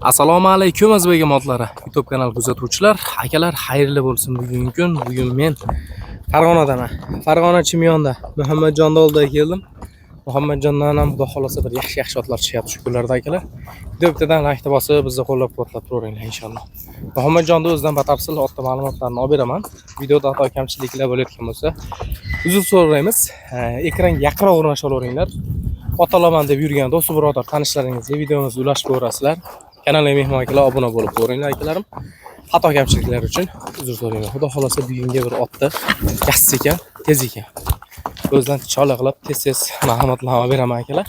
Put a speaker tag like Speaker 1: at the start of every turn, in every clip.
Speaker 1: Assalomu alaykum azizbek modlari. YouTube kanal kuzatuvchilar, akalar, xayrli bo'lsin bugungi kun. Bugun men Farg'onadaman. Farg'ona Chimyonda Muhammadjonda oldiga keldim. Muhammadjondan ham xudo xolasa bir yaxshi otlar chiqyapti shu kunlarda akalar. Videodan like bosib, bizni qo'llab-quvvatlab turinglar inshaalloh. Muhammadjonda o'zidan batafsil otda ma'lumotlarni olib beraman. Videoda xato kamchiliklar bo'layotgan bo'lsa, uzr so'raymiz. Ekranga yaqinroq o'rnashaveringlar. Otolaman deb yurgan do'st birodar tanishlaringizga videomizni ulashib ko'rasizlar. Kanalga mehmon akalar obuna bo'lib ko'ringlar akalarim. Xato kamchiliklar uchun uzr so'rayman. Xudo xolasa bugungi bir otda yaxshi ekan, tez ekan. O'zdan chola qilib tez ma'lumotlarni beraman akalar.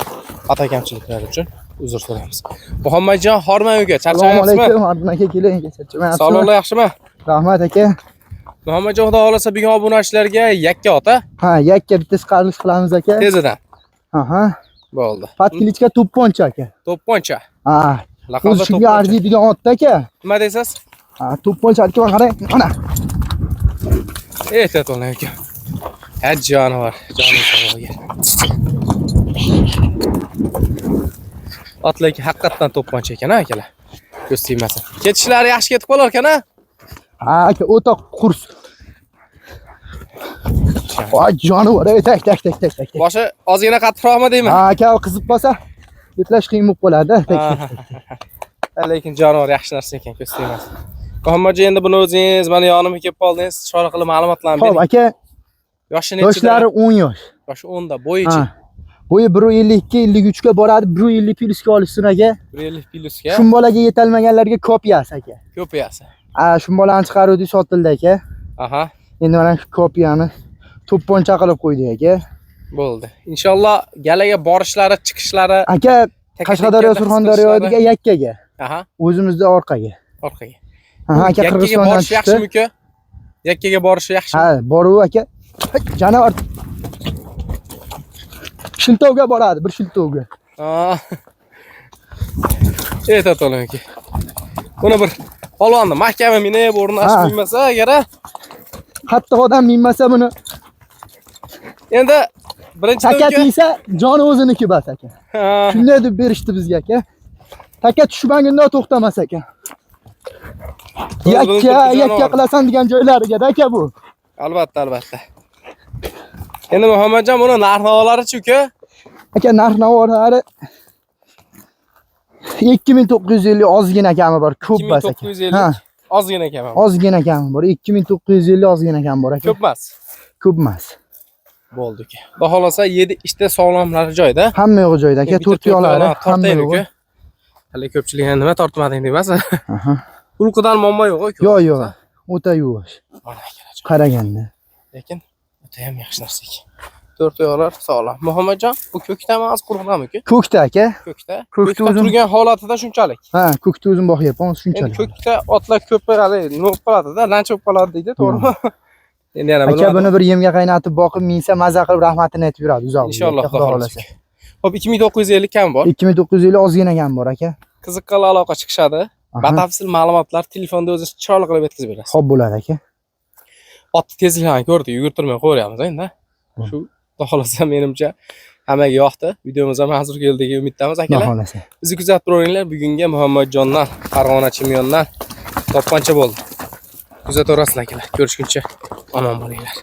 Speaker 1: Xato kamchiliklar uchun uzr so'raymiz. Muhammadjon, hormang uka, charchamayapsizmi?
Speaker 2: Assalomu alaykum, Ardin aka, keling, charchamayapsizmi?
Speaker 1: Sog'liklar yaxshimi?
Speaker 2: Rahmat aka.
Speaker 1: Muhammadjon, xudo xolasa bugun obunachilarga yakka ota.
Speaker 2: Ha, yakka bitta qilib qilamiz aka.
Speaker 1: Tezidan.
Speaker 2: Aha.
Speaker 1: Bo'ldi.
Speaker 2: Patkilichka to'pponcha aka.
Speaker 1: To'pponcha.
Speaker 2: Ha.
Speaker 1: Laqabda
Speaker 2: Shunga arziydigan otda aka.
Speaker 1: Nima deysiz?
Speaker 2: Ha, to'pponcha aka, qarang. Mana.
Speaker 1: Ehtiyot bo'ling aka. Ha, jonivor, jonim sog'ligiga. Otlarga haqiqatan to'pponcha ekan akalar. Ko'z tegmasin. Ketishlari yaxshi ketib qolar ekan-a?
Speaker 2: Ha aka, o'ta qurs. Voy jonivor, tak.
Speaker 1: Boshi ozgina qattiqroqmi deyman?
Speaker 2: Ha aka, qizib qolsa yetlash qiyin bo'lib qoladi.
Speaker 1: Lekin jonivor yaxshi narsa ekan, ko'z tegmasin. Muhammadjon, endi buni o'zingiz mana yonimga kelib qoldingiz. Sho'ra qilib ma'lumotlarni bering.
Speaker 2: Xo'p aka.
Speaker 1: Yoshi necha?
Speaker 2: Yoshlari 10 yosh.
Speaker 1: Yoshi 10 da, bo'yichi.
Speaker 2: Bo'yi 1.52 ga boradi, 1.50 plyusga olishsin aka.
Speaker 1: 1.50 plyusga.
Speaker 2: Shu bolaga yetalmaganlarga kopiyasi aka.
Speaker 1: Kopiyasi.
Speaker 2: Ha, shu bolani chiqaruvdik, sotildi aka.
Speaker 1: Aha.
Speaker 2: Endi mana shu kopiyani to'pponcha qilib qo'ydik aka.
Speaker 1: Bo'ldi. Inshaalloh galaga borishlari, chiqishlari
Speaker 2: aka, Qashqadaryo, Surxondaryoga yakkaga.
Speaker 1: Aha.
Speaker 2: O'zimizda orqaga.
Speaker 1: Orqaga.
Speaker 2: Aha, aka, Qirg'izistondan
Speaker 1: borish yaxshimi-ku? Yakkaga borishi yaxshimi?
Speaker 2: Ha, boruv aka. Jonivor. Shiltovga boradi, bir shiltovga.
Speaker 1: Ehtiyot bo'ling aka. Buni bir polvonni mahkama minib o'rnashib minmasa agar,
Speaker 2: qattiq odam minmasa buni.
Speaker 1: Endi birinchi
Speaker 2: takat yesa joni o'ziniki bas aka. Shunday deb berishdi bizga aka. Takat tushmaganda to'xtamas aka. Yakka qilasan degan joylariga aka bu.
Speaker 1: Albatta. Endi Muhammadjon, buni narx-navolari-chi uka?
Speaker 2: Aka, narx-navolari 2950 ozgina kami bor, ko'p emas aka.
Speaker 1: 2950 ozgina kami bor.
Speaker 2: Ozgina kami bor, 2950 ozgina kami bor aka.
Speaker 1: Ko'p emas.
Speaker 2: Ko'p emas.
Speaker 1: Bo'ldi aka. Xudo xolasa 7 ishda sog'lomlari joyda.
Speaker 2: Hamma yo'q joyda aka, 4 yo'lari hamma yo'q.
Speaker 1: Hali ko'pchilik nima tortmading deyapsiz?
Speaker 2: Aha.
Speaker 1: Ulqidan muammo yo'q-ku.
Speaker 2: Yo'q. O'ta yuvosh.
Speaker 1: Mana akalar.
Speaker 2: Qaraganda.
Speaker 1: Lekin o'ta ham yaxshi narsa ekan. 4 yo'llar sog'lom. Muhammadjon, bu ko'kdami, az quruqdami-ku?
Speaker 2: Ko'kda aka.
Speaker 1: Ko'kda turgan holatida shunchalik.
Speaker 2: Ha, ko'kda o'zim boqyapman, shunchalik.
Speaker 1: Endi ko'kda otlar ko'p bo'ladi, nima bo'lib qoladi-da, lancha bo'lib qoladi deydi, to'g'rimi? Endi yana
Speaker 2: aka, buni bir yemga qaynatib boqib minsa, maza qilib rahmatini aytib yuradi uzoq.
Speaker 1: Inshaalloh, xudo xolasa. Xo'p, 2950 kam bor.
Speaker 2: 2950 ozgina kam bor aka.
Speaker 1: Qiziqqan aloqa chiqishadi. Batafsil ma'lumotlar telefonda o'zingiz chiroyli qilib yetkazib berasiz.
Speaker 2: Xo'p bo'ladi aka.
Speaker 1: Otni tezligini ko'rdik, yugurtirmay qo'yamiz endi. Shu xudo xolasa menimcha hammaga yoqdi. Videomiz ham hozir keldiga umiddamiz akalar. Bizni kuzatib turinglar. Bugungi Muhammadjondan, Farg'ona Chimyondan to'pponcha bo'ldi. Kuzataverasizlar akalar. Ko'rishguncha omon bo'linglar.